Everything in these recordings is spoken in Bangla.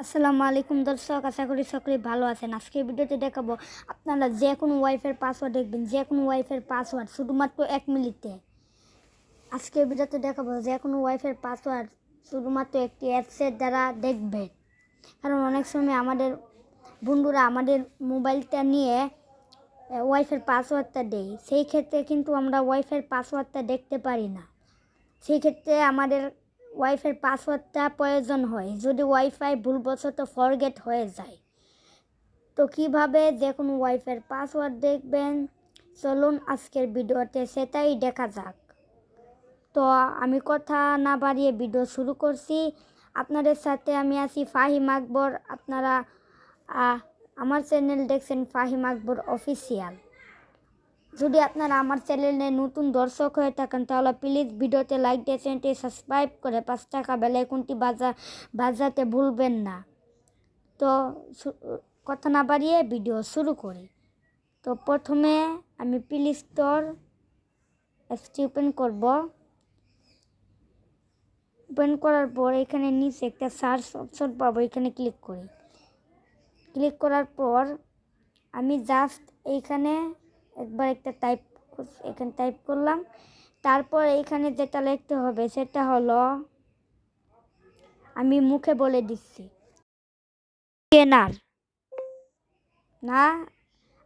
আসসালামু আলাইকুম দর্শক, আশা করি সকলে ভালো আছেন। আজকের ভিডিওতে দেখাবো আপনারা যে কোনো ওয়াইফাইয়ের পাসওয়ার্ড দেখবেন, যে কোনো ওয়াইফাইয়ের পাসওয়ার্ড শুধুমাত্র 1 মিনিটে। আজকের ভিডিওতে দেখাবো যে কোনো ওয়াইফাইয়ের পাসওয়ার্ড শুধুমাত্র একটি অ্যাপসের দ্বারা দেখবেন। কারণ অনেক সময় আমাদের বন্ধুরা আমাদের মোবাইলটা নিয়ে ওয়াইফাইয়ের পাসওয়ার্ডটা দেয়, সেই ক্ষেত্রে কিন্তু আমরা ওয়াইফাইয়ের পাসওয়ার্ডটা দেখতে পারি না। সেই ক্ষেত্রে আমাদের ওয়াইফাইয়ের পাসওয়ার্ডটা প্রয়োজন হয় যদি ওয়াইফাই ভুলবশত ফরগেট হয়ে যায়। তো কিভাবে যে কোনো ওয়াইফাইয়ের পাসওয়ার্ড দেখবেন, চলুন আজকের ভিডিওতে সেটাই দেখা যাক। তো আমি কথা না বাড়িয়ে ভিডিও শুরু করছি। আপনাদের সাথে আমি আছি ফাহিম আকবর। আপনারা আমার চ্যানেল দেখছেন ফাহিম আকবর অফিসিয়াল। যদি আপনারা আমার চ্যানেলে নতুন দর্শক হয়ে থাকেন তাহলে প্লিজ ভিডিওতে লাইক দিয়ে চ্যানেলটি সাবস্ক্রাইব করে 5 টাকা বেল আইকনটি বাজাতে ভুলবেন না। তো কথা না বাড়িয়ে ভিডিও শুরু করি। তো প্রথমে আমি প্লে স্টোর অ্যাপসটি ওপেন করব। ওপেন করার পর এখানে নিচে একটা সার্চ অপশন পাবো, এখানে ক্লিক করি। ক্লিক করার পর আমি জাস্ট এইখানে একবার একটা এখানে টাইপ করলাম। তারপর এইখানে যেটা লিখতে হবে সেটা হলো, আমি মুখে বলে দিচ্ছি, স্ক্যানার না,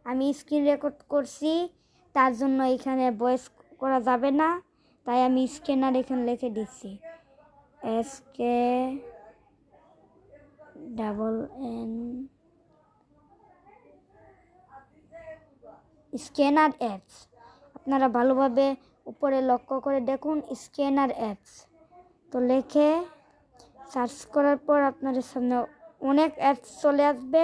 আমি স্ক্রিন রেকর্ড করছি, তার জন্য এখানে ভয়েস করা যাবে না, তাই আমি স্ক্যানার এখানে লিখে দিচ্ছি, SKNN স্ক্যানার অ্যাপস। আপনারা ভালোভাবে উপরে লক্ষ্য করে দেখুন, স্ক্যানার অ্যাপস। তো লিখে সার্চ করার পর আপনাদের সামনে অনেক অ্যাপস চলে আসবে।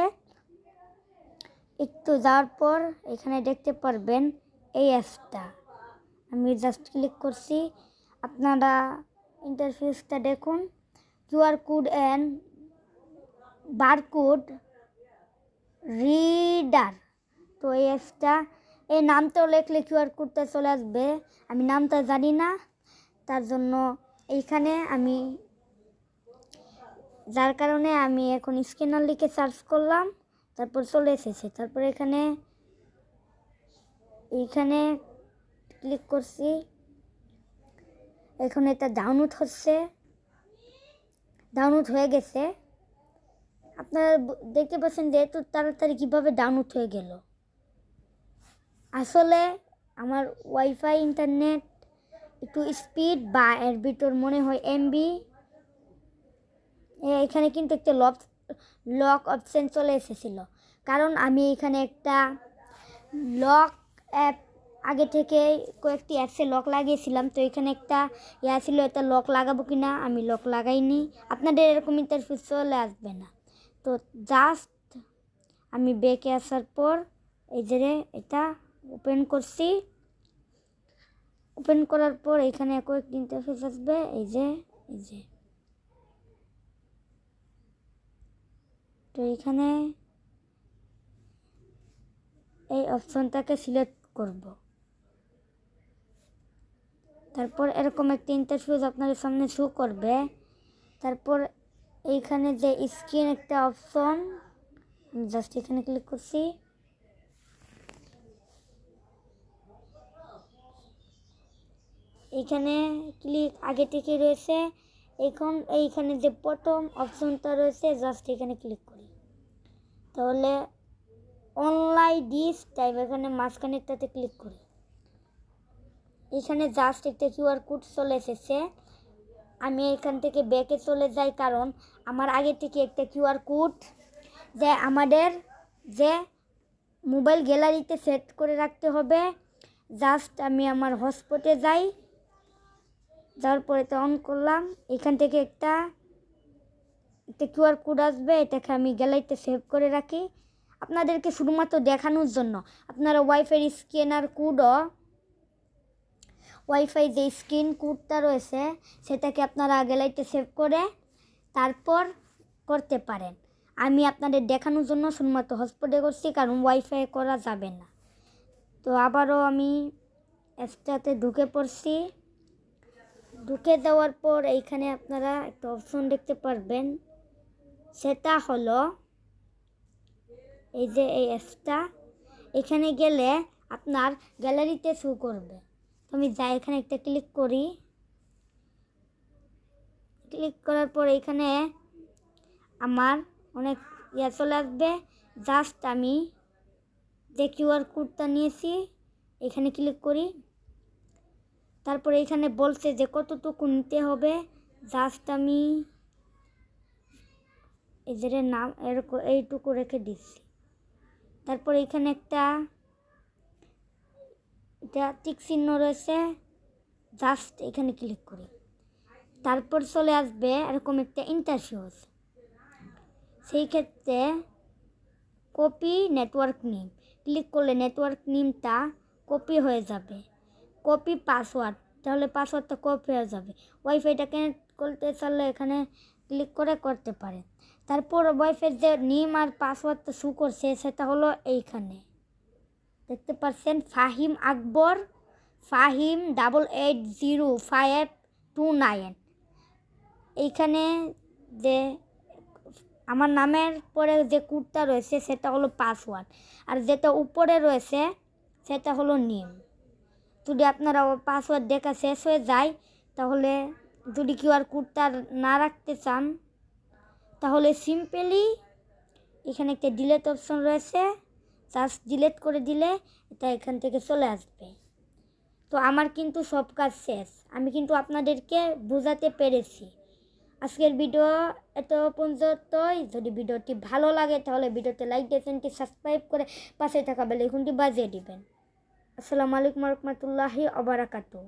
একটু যাওয়ার পর এখানে দেখতে পারবেন এই অ্যাপসটা। আমি জাস্ট ক্লিক করছি। আপনারা ইন্টারফেসটা দেখুন, QR code and barcode reader. তো এই অ্যাপসটা, এই নামটাও লিখলে কিউআর কোডটা চলে আসবে। আমি নামটা জানি না, তার জন্য এইখানে যার কারণে আমি এখন স্ক্যানার লিখে সার্চ করলাম, তারপর চলে এসেছে। তারপর এইখানে ক্লিক করছি। এখন এটা ডাউনলোড হচ্ছে, ডাউনলোড হয়ে গেছে। আপনারা দেখতে পাচ্ছেন যে এত তাড়াতাড়ি কীভাবে ডাউনলোড হয়ে গেল। আসলে আমার ওয়াইফাই ইন্টারনেট একটু স্পিড বা এর ভিতর মনে হয় এমবি। এখানে কিন্তু একটা লক অপশান চলে এসেছিল, কারণ আমি এখানে একটা লক অ্যাপ আগে থেকে কয়েকটি অ্যাপসে লক লাগিয়েছিলাম। তো এখানে একটা ছিল, এটা লক লাগাবো কি না, আমি লক লাগাইনি। আপনাদের এরকম ইন্টারফেস চলে আসবে না। তো জাস্ট আমি ব্যাকে আসার পর এই যে এটা ওপেন করছি। ওপেন করার পর এখানে কয়েকটি ইন্টারফেস আসবে, এই যে তো এখানে এই অপশনটাকে সিলেক্ট করব। তারপর এরকম একটা ইন্টারফেস আপনাদের সামনে শো করবে। তারপর এইখানে যে স্ক্রিন একটা অপশন, জাস্ট এখানে ক্লিক করছি। এইখানে ক্লিক আগে থেকে রয়েছে। এখন এইখানে যে প্রথম অপশনটা রয়েছে, জাস্ট এখানে ক্লিক করি। তাহলে অনলাইন ডিস টাইপ, এখানে মাঝখানেরটাতে ক্লিক করি। এখানে জাস্ট একটা কিউআর কোড চলে এসেছে। আমি এখান থেকে ব্যাকে চলে যাই, কারণ আমার আগে থেকে একটা কিউআর কোড যে আমাদের যে মোবাইল গ্যালারিতে সেট করে রাখতে হবে। জাস্ট আমি আমার হটস্পটে যাই, যাওয়ার পরে তো অন করলাম। এখান থেকে একটা কিউআর কোড আসবে, এটাকে আমি গ্যালারিতে সেভ করে রাখি আপনাদেরকে শুধুমাত্র দেখানোর জন্য। আপনারা ওয়াইফাই স্ক্যানার কোডও, ওয়াইফাই যে স্ক্রিন কোডটা রয়েছে সেটাকে আপনারা গ্যালারিতে সেভ করে তারপর করতে পারেন। আমি আপনাদের দেখানোর জন্য শুধুমাত্র হটস্পটে করছি, কারণ ওয়াইফাই করা যাবে না। তো আবারও আমি অ্যাপসটাতে ঢুকে পড়ছি। ঢুকে যাওয়ার পর এইখানে আপনারা একটা অপশন দেখতে পারবেন, সেটা হলো এই যে এই অ্যাপসটা, এখানে গেলে আপনার গ্যালারিতে শো করবে। তো আমি যাই, এখানে একটা ক্লিক করি। ক্লিক করার পর এখানে আমার অনেক চলে আসবে। জাস্ট আমি যে কিউআর কোডটা নিয়েছি এখানে ক্লিক করি। তারপরে এখানে বলছে যে কতটুকু নিতে হবে। জাস্ট আমি এই যে নাম এরকম এইটুকু রেখে দিচ্ছি। তারপরে এখানে একটা এটা টিক চিহ্ন রয়েছে, জাস্ট এখানে ক্লিক করি। তারপর চলে আসবে এরকম একটা ইন্টারফেস। সেই ক্ষেত্রে কপি নেটওয়ার্ক নেম ক্লিক করলে নেটওয়ার্ক নেমটা কপি হয়ে যাবে। কপি পাসওয়ার্ড, তাহলে পাসওয়ার্ডটা কপি হয়ে যাবে। ওয়াইফাইটা কানেক্ট করতে চাইলে এখানে ক্লিক করে করতে পারেন। তারপর ওয়াইফাই যে নেম আর পাসওয়ার্ডটা শো করছে সেটা হলো এইখানে দেখতে পাচ্ছেন, ফাহিম আকবর ফাহিম 880529। এইখানে যে আমার নামের পরে যে কোডটা রয়েছে সেটা হলো পাসওয়ার্ড, আর যেটা উপরে রয়েছে সেটা হলো নেম। যদি আপনারা পাসওয়ার্ড দেখা শেষ হয়ে যায়, তাহলে যদি কিউআর কোডটা না রাখতে চান, তাহলে সিম্পলি এখানে একটা ডিলিট অপশন রয়েছে, জাস্ট ডিলিট করে দিলে এটা এখান থেকে চলে আসবে। তো আমার কিন্তু সব কাজ শেষ, আমি কিন্তু আপনাদেরকে বোঝাতে পেরেছি। আজকের ভিডিও এত পর্যন্তই। যদি ভিডিওটি ভালো লাগে তাহলে ভিডিওতে লাইক দিয়ে চ্যানেলটি সাবস্ক্রাইব করে পাশে থাকা বেল আইকনটি বাজিয়ে দিবেন। আসসালামু আলাইকুম ওয়া রাহমাতুল্লাহি ওয়া বারাকাতুহু।